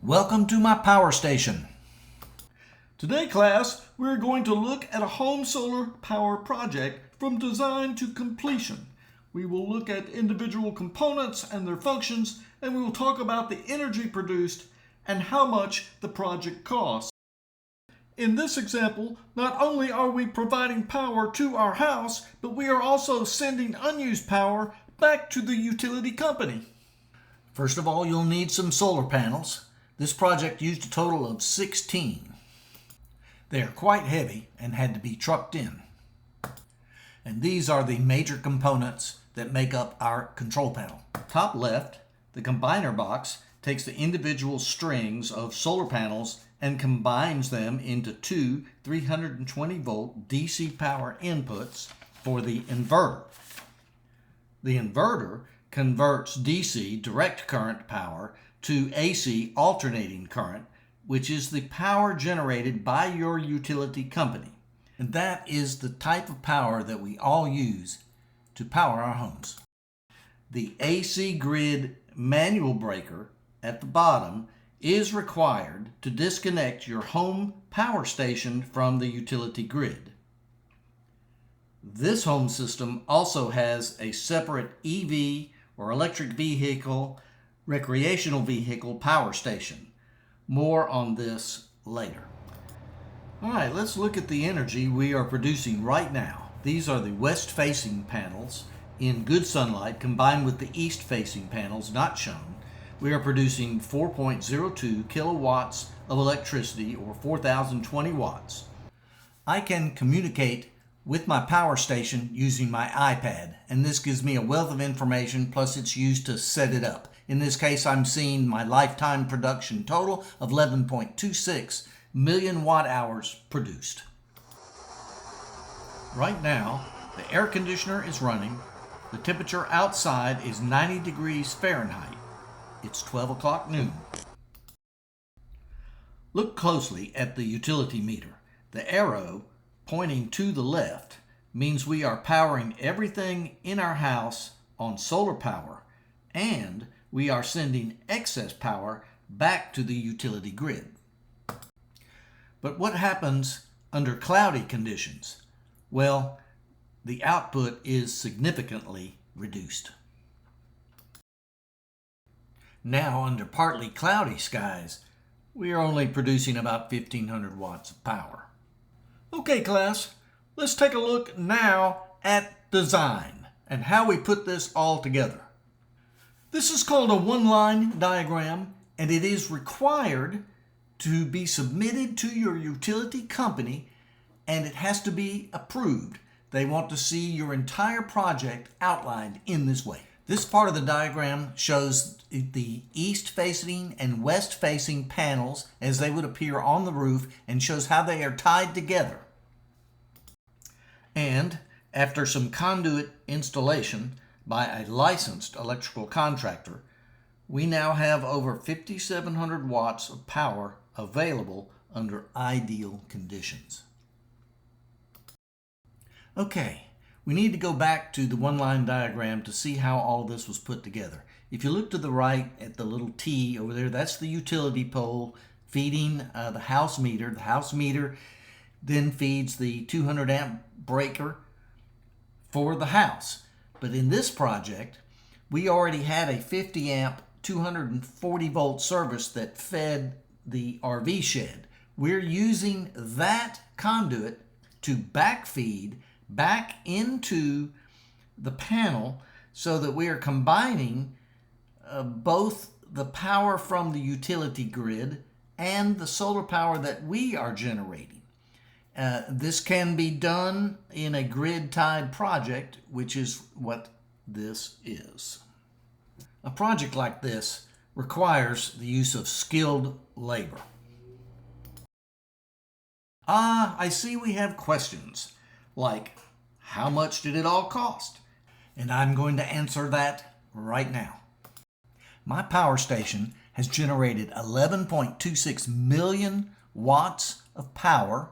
Welcome to my power station. Today, class, we're going to look at a home solar power project from design to completion. We will look at individual components and their functions, and we will talk about the energy produced and how much the project costs. In this example, not only are we providing power to our house, but we are also sending unused power back to the utility company. First of all, you'll need some solar panels. This project used a total of 16. They are quite heavy and had to be trucked in. And these are the major components that make up our control panel. Top left, the combiner box takes the individual strings of solar panels and combines them into two 320 volt DC power inputs for the inverter. The inverter converts DC direct current power to AC alternating current, which is the power generated by your utility company. And that is the type of power that we all use to power our homes. The AC grid manual breaker at the bottom is required to disconnect your home power station from the utility grid. This home system also has a separate EV or electric vehicle, recreational vehicle power station. More on this later. All right, let's look at the energy we are producing right now. These are the west-facing panels in good sunlight combined with the east-facing panels not shown. We are producing 4.02 kilowatts of electricity, or 4,020 watts. I can communicate with my power station using my iPad, and this gives me a wealth of information, plus it's used to set it up. In this case, I'm seeing my lifetime production total of 11.26 million watt hours produced. Right now, the air conditioner is running. The temperature outside is 90 degrees Fahrenheit. It's 12 o'clock noon. Look closely at the utility meter. The arrow pointing to the left means we are powering everything in our house on solar power, and we are sending excess power back to the utility grid. But what happens under cloudy conditions? Well, the output is significantly reduced. Now, under partly cloudy skies, we are only producing about 1,500 watts of power. Okay, class, let's take a look now at design and how we put this all together. This is called a one-line diagram, and it is required to be submitted to your utility company, and it has to be approved. They want to see your entire project outlined in this way. This part of the diagram shows the east-facing and west-facing panels as they would appear on the roof, and shows how they are tied together. And after some conduit installation by a licensed electrical contractor, we now have over 5,700 watts of power available under ideal conditions. Okay, we need to go back to the one-line diagram to see how all this was put together. If you look to the right at the little T over there, that's the utility pole feeding the house meter. The house meter then feeds the 200 amp breaker for the house. But in this project, we already had a 50 amp 240 volt service that fed the RV shed. We're using that conduit to backfeed back into the panel so that we are combining both the power from the utility grid and the solar power that we are generating. This can be done in a grid-tied project, which is what this is. A project like this requires the use of skilled labor. I see we have questions like, how much did it all cost? And I'm going to answer that right now. My power station has generated 11.26 million watts of power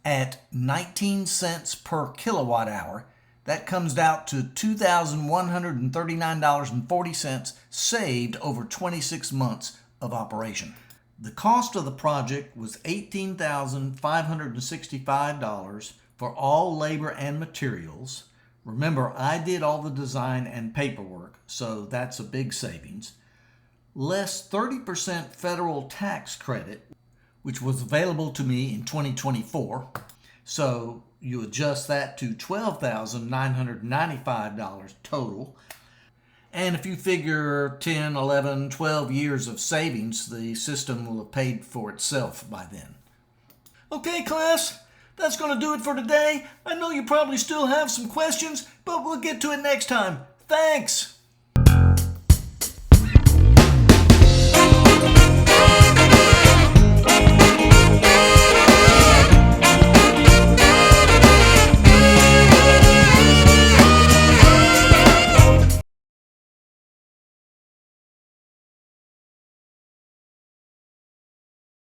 at 19 cents per kilowatt hour. That comes out to $2,139.40 saved over 26 months of operation. The cost of the project was $18,565 for all labor and materials. Remember, I did all the design and paperwork, so that's a big savings. Less 30% federal tax credit, which was available to me in 2024. So you adjust that to $12,995 total. And if you figure 10, 11, 12 years of savings, the system will have paid for itself by then. Okay, class, that's going to do it for today. I know you probably still have some questions, but we'll get to it next time. Thanks!